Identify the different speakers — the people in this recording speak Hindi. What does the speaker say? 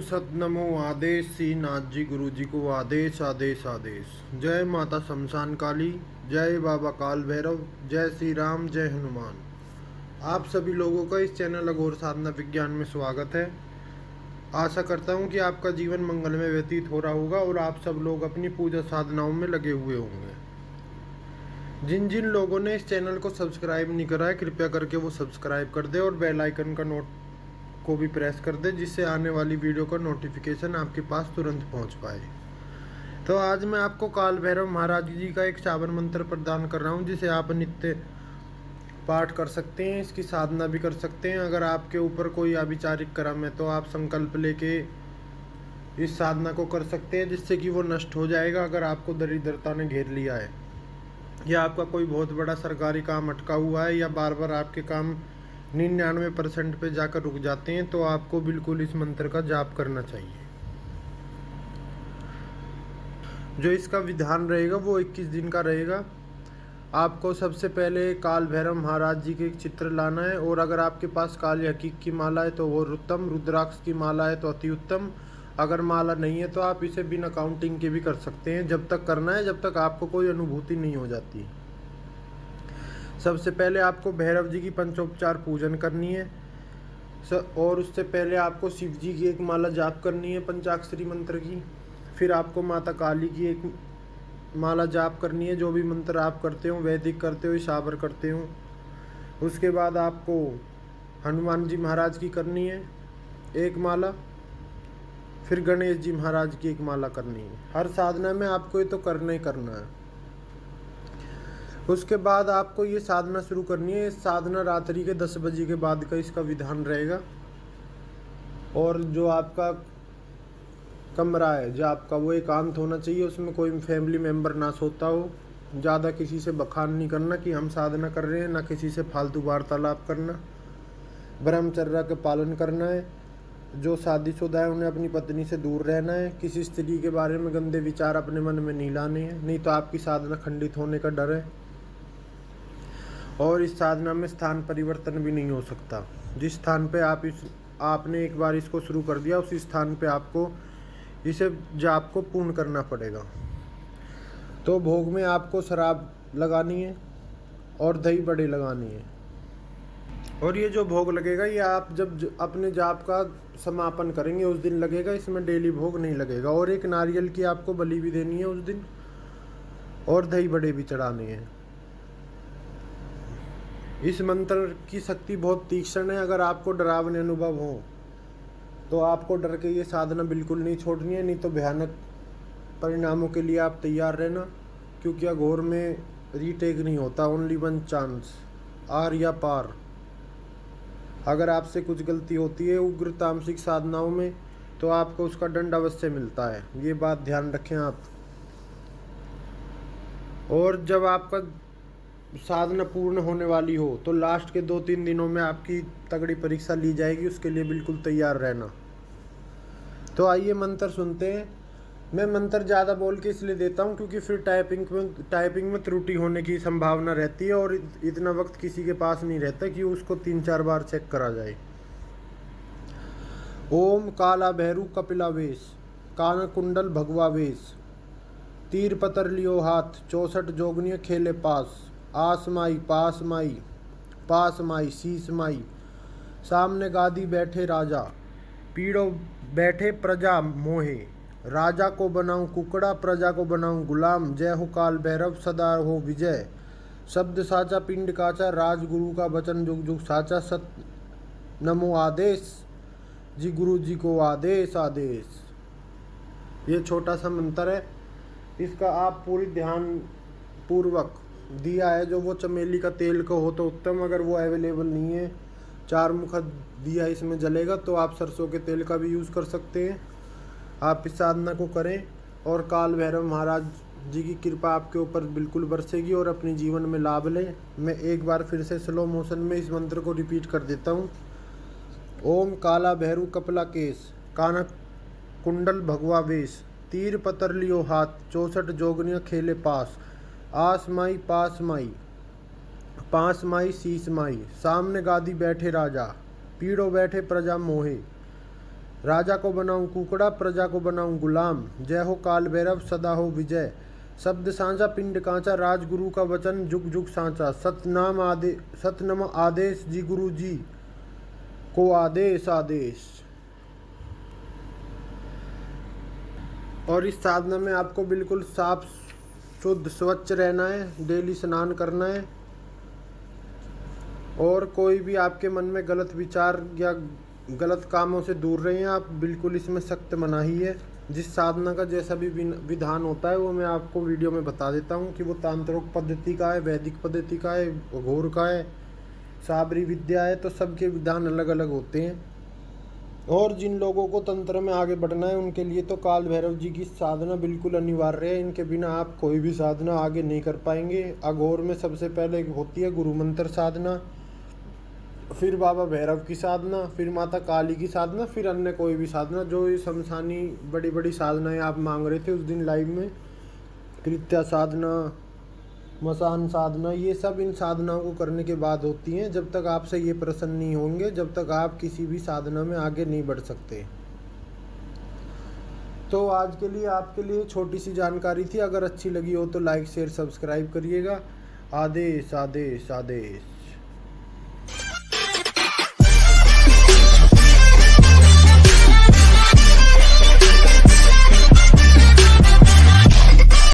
Speaker 1: सत नमो आदेश श्री नाथ जी गुरु जी को आदेश आदेश आदेश। जय माता शमशान काली, जय बाबा काल भैरव, जय श्री राम, जय हनुमान। आप सभी लोगों का इस चैनल अघोर साधना विज्ञान में स्वागत है। आशा करता हूँ कि आपका जीवन मंगल में व्यतीत हो रहा होगा और आप सब लोग अपनी पूजा साधनाओं में लगे हुए होंगे। जिन जिन लोगों ने इस चैनल को सब्सक्राइब नहीं करा है, कृपया करके वो सब्सक्राइब कर दे और बेल आइकन का नोट को भी प्रेस कर दे, जिससे आने वाली वीडियो का नोटिफिकेशन आपके पास तुरंत पहुंच पाए। तो आज मैं आपको काल भैरव महाराज जी का एक चावन मंत्र प्रदान कर रहा हूं, जिसे आप नित्य पाठ कर सकते हैं, इसकी साधना भी कर सकते हैं। अगर आपके ऊपर कोई अभिचारिक कर्म है तो आप संकल्प लेके इस साधना को कर सकते हैं, जिससे कि वो नष्ट हो जाएगा। अगर आपको दरिद्रता ने घेर लिया है या आपका कोई बहुत बड़ा सरकारी काम अटका हुआ है या बार बार आपके काम 99% पे जाकर रुक जाते हैं, तो आपको बिल्कुल इस मंत्र का जाप करना चाहिए। जो इसका विधान रहेगा वो 21 दिन का रहेगा। आपको सबसे पहले काल भैरव महाराज जी के एक चित्र लाना है, और अगर आपके पास काली हकीक की माला है तो वो उत्तम, रुद्राक्ष की माला है तो अति उत्तम। अगर माला नहीं है तो आप इसे बिना काउंटिंग के भी कर सकते हैं। जब तक करना है जब तक आपको कोई अनुभूति नहीं हो जाती। सबसे पहले आपको भैरव जी की पंचोपचार पूजन करनी है, और उससे पहले आपको शिव जी की एक माला जाप करनी है पंचाक्षरी मंत्र की। फिर आपको माता काली की एक माला जाप करनी है, जो भी मंत्र आप करते हो, वैदिक करते हो, शाबर करते हो। उसके बाद आपको हनुमान जी महाराज की करनी है एक माला, फिर गणेश जी महाराज की एक माला करनी है। हर साधना में आपको ये तो करना ही करना है। उसके बाद आपको ये साधना शुरू करनी है। साधना रात्रि के 10 बजे के बाद का इसका विधान रहेगा। और जो आपका कमरा है, जो आपका, वो एकांत होना चाहिए, उसमें कोई फैमिली मेम्बर ना सोता हो। ज़्यादा किसी से बखान नहीं करना कि हम साधना कर रहे हैं, ना किसी से फालतू वार्तालाप करना। ब्रह्मचर्या का पालन करना है। जो शादीशुदा है उन्हें अपनी पत्नी से दूर रहना है। किसी स्त्री के बारे में गंदे विचार अपने मन में नहीं लाने हैं, नहीं तो आपकी साधना खंडित होने का डर है। और इस साधना में स्थान परिवर्तन भी नहीं हो सकता। जिस स्थान पे आपने एक बार इसको शुरू कर दिया, उसी स्थान पे आपको इसे जाप को पूर्ण करना पड़ेगा। तो भोग में आपको शराब लगानी है और दही बड़े लगानी है। और ये जो भोग लगेगा ये आप जब अपने जाप का समापन करेंगे उस दिन लगेगा, इसमें डेली भोग नहीं लगेगा। और एक नारियल की आपको बलि भी देनी है उस दिन, और दही बड़े भी चढ़ाने हैं। इस मंत्र की शक्ति बहुत तीक्ष्ण है। अगर आपको डरावने अनुभव हो तो आपको डर के ये साधना बिल्कुल नहीं छोड़नी है, नहीं तो भयानक परिणामों के लिए आप तैयार रहना। क्योंकि अघोर में रीटेक नहीं होता, ओनली वन चांस, आर या पार। अगर आपसे कुछ गलती होती है उग्र तामसिक साधनाओं में तो आपको उसका दंड अवश्य मिलता है, ये बात ध्यान रखें आप। और जब आपका साधना पूर्ण होने वाली हो तो लास्ट के 2-3 दिनों में आपकी तगड़ी परीक्षा ली जाएगी, उसके लिए बिल्कुल तैयार रहना। तो आइए मंत्र सुनते हैं। मैं मंत्र ज़्यादा बोल के इसलिए देता हूँ क्योंकि फिर टाइपिंग में त्रुटि होने की संभावना रहती है, और इतना वक्त किसी के पास नहीं रहता कि उसको 3-4 बार चेक करा जाए। ओम काला भैरू कपिलावेश, कान कुंडल भगवा वेश, तीर पतर लियो हाथ, 64 जोगनिय खेले पास, आस माई पास माई, पास माई शीस माई, सामने गादी बैठे राजा, पीड़ो बैठे प्रजा मोहे, राजा को बनाऊं कुकड़ा, प्रजा को बनाऊं गुलाम, जय हो काल भैरव सदा हो विजय, शब्द साचा पिंड काचा, राजगुरु का वचन जुग जुग साचा, सत नमो आदेश जी गुरु जी को आदेश आदेश। ये छोटा सा मंत्र है, इसका आप पूरी ध्यान पूर्वक, दिया है जो वो चमेली का तेल का हो तो उत्तम, अगर वो अवेलेबल नहीं है, 4 मुखा दिया इसमें जलेगा, तो आप सरसों के तेल का भी यूज़ कर सकते हैं। आप इस साधना को करें और काल भैरव महाराज जी की कृपा आपके ऊपर बिल्कुल बरसेगी और अपने जीवन में लाभ लें। मैं एक बार फिर से स्लो मोशन में इस मंत्र को रिपीट कर देता हूँ। ओम काला भैरू कपला केस, काना कुंडल भगवा वेश, तीर पतर लियो हाथ, 64 जोगनिया खेले पास, आस माई पास माई, पास माई शीस माई, सामने गादी बैठे राजा, पीड़ो बैठे प्रजा मोहे, राजा को बनाऊं कुकड़ा, प्रजा को बनाऊं गुलाम। जय हो काल भैरव, सदा हो विजय। शब्द साझा पिंड कांचा, राजगुरु का वचन जुग जुग सांचा। सतनाम आदेश जी गुरु जी को आदेश आदेश। और इस साधना में आपको बिल्कुल साफ शुद्ध स्वच्छ रहना है, डेली स्नान करना है। और कोई भी आपके मन में गलत विचार या गलत कामों से दूर रहें आप, बिल्कुल इसमें सख्त मनाही है। जिस साधना का जैसा भी विधान होता है वो मैं आपको वीडियो में बता देता हूँ कि वो तांत्रिक पद्धति का है, वैदिक पद्धति का है, घोर का है, साबरी विद्या है, तो सबके विधान अलग अलग होते हैं। और जिन लोगों को तंत्र में आगे बढ़ना है उनके लिए तो काल भैरव जी की साधना बिल्कुल अनिवार्य है। इनके बिना आप कोई भी साधना आगे नहीं कर पाएंगे। अघोर में सबसे पहले होती है गुरु मंत्र साधना, फिर बाबा भैरव की साधना, फिर माता काली की साधना, फिर अन्य कोई भी साधना। जो ये शमशानी बड़ी बड़ी साधनाएं आप मांग रहे थे उस दिन लाइव में, कृत्या साधना, मसान साधना, ये सब इन साधनाओं को करने के बाद होती हैं। जब तक आपसे ये प्रसन्न नहीं होंगे, जब तक आप किसी भी साधना में आगे नहीं बढ़ सकते। तो आज के लिए आपके लिए छोटी सी जानकारी थी। अगर अच्छी लगी हो तो लाइक शेयर सब्सक्राइब करिएगा। आदेश आदेश आदेश।